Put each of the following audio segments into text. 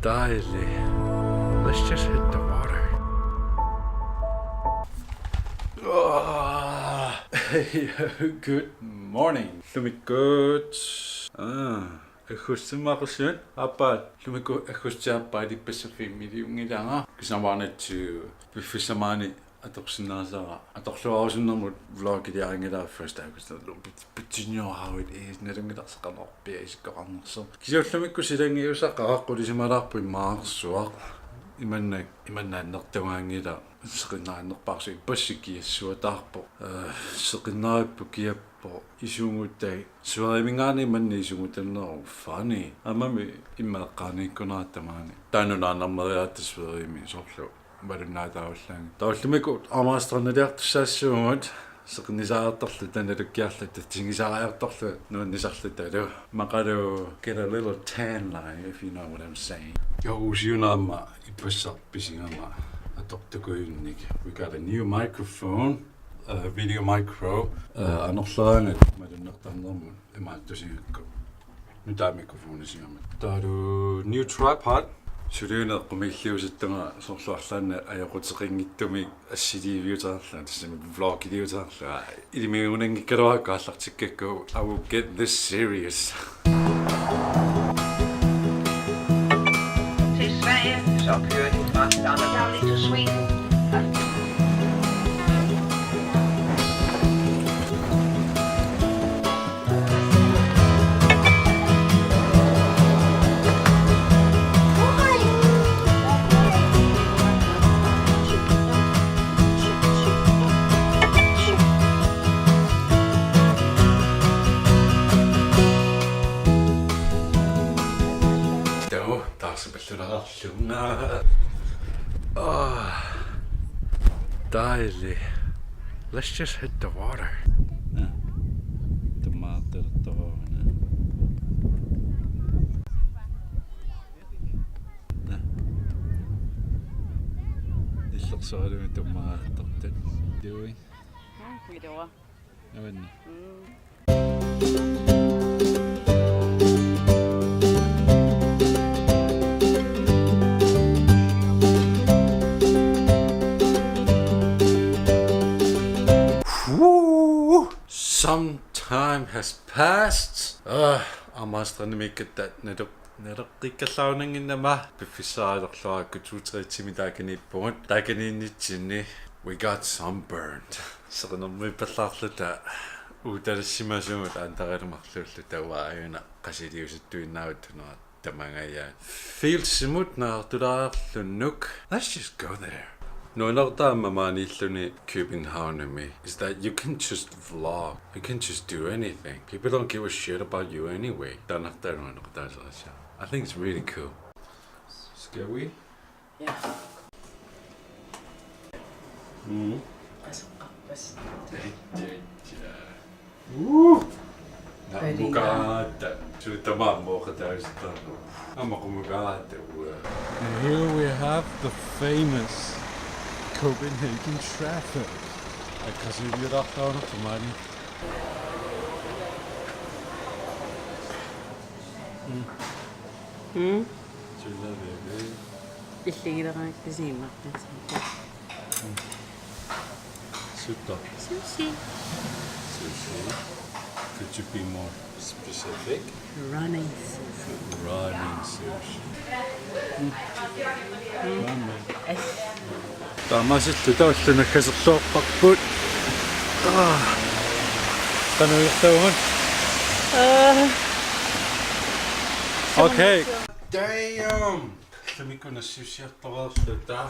Dejligt. Let's just hit the water. Good morning. Lumikut. Akhustimaqusun. Appa lumiku akhustiappaali immiutinngilara. Kisamarnatsu biffisamani atorsinnaasara. Atorluarusunnermut vlogimiarangilaa first but you know how it is. Nerungilarsaqanorpia isikkoqarnerso. Kisiullumikku silangiusaqaqqulisimalaarpu immaarsuaq. Imannaannertugaangila seqinnaannerparsu ipassikkiassuataarpo seqinnaarippu kiappo isuunguttai suarimingaani manni isuungutanneru fani amami immeeqqaaniikkunaatamaani taanunaanarmeriaattasuerimi sorlu valunnaataullaan taullumikku armaasternaliartussaassуумут seqinnisaartorlu tanalukkiarlu tatsingisaariartorlu nuannisarlu talu maqalu get a little tan line if you know what I'm saying. Uusiunaamma ipassarpisingama atortukuyunnik. We got a new microphone, video micro. Anorlaangat malunnertarnermun imaattusingakku. Nutaa mikrofonisingama. Taalu new tripod. Suliuneqqumilliusattunga sorluarlaanna ajoqutiqingittumi assiliiviutarla tassami vlogiliutarla ilimiunangikkaluakku allartikkakku I will get this serious. Så kører de fra Danmark til Sweden. Dejligt. Let's just hit the water. Tamaat. Illersuarlumi tamaattartat. Dui. Midora. Avanni. Some time has passed. Armaastranimikkat nereqikkallaunanginnama piffissaalerluarakku 2-3 taakaniippugut taakaniinnitsinni we got sunburned. Seqenermi pallaarluta uutalassimasumut aantarilumarlullu tauaajuna qasiliusattuinnaavuttunera tamangaya feels simut naartulaarlunnuk. Let's just go there. No, København is that you can just vlog. You can just do anything. People don't give a shit about you anyway. I think it's really cool. Skal we? Yeah. And here we have the famous Copenhagen traffic. Naggasiinngittoorpunga. Super. Sushi. Could you be more specific? Running sushi. Running sushi. Tamaatsillu taulluna kaserluorparput. Qanuirtaungut. Okay. Damn. Lamikuna sushiartoreerluta.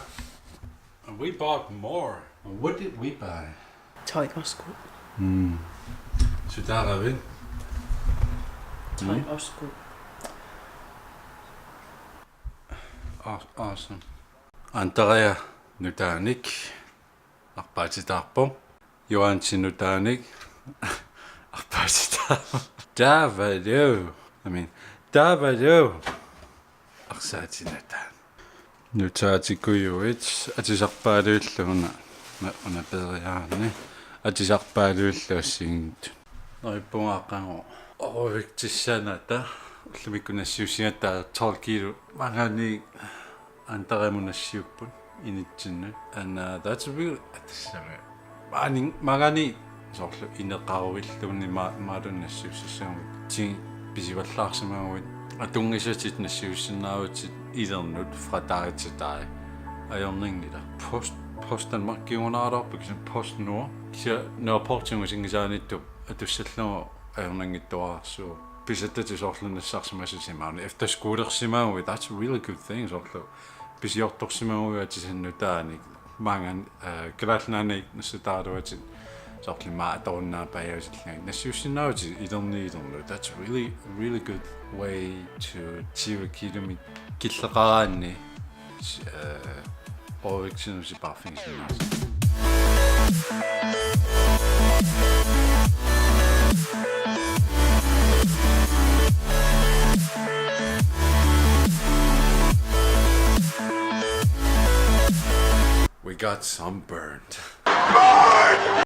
And we bought more. What did we buy? Tøj og sko. Sutaravin. Tøj og sko. Awesome. Antaria nutaanik. Arpaatitarpo. Juaansi nutaanik. Arpaatitarpo. Davadu. Davadu. Arsaatinatan. Nutaatikuyuit atisarpaaluulluguna una bedriaarni atisarpaaluulluassiingit. Noippungaaqango. Oruviktissana ta уллумиккунассиуссиатаа 12 кило магани антарамунассиуппут инитсинну and that's really magani sorlu ineqaruvilluni maalunnassiussissaamut ti pisivallаарsimaaguit atungisatit nassiussinaarutit ilernut frataaritatai ajorningnila post Danmark giunaarorpuk post nord sia nørportingusingisaanittu atussalluu ajorningittuarsu pisattati sorlunassarsimassisimaani efter skuulersimaagu that's a really good thing sorlu pisiortorsimaagu atisannu mangan kalaalnaani nassataaruatit sorlimaa atorunnaapaajausillagi nassiussinaarutit ilerniilernu that's really good way to tiivakilumi killeqaraanni overvægtsinus barfingsinnaas We got sunburned.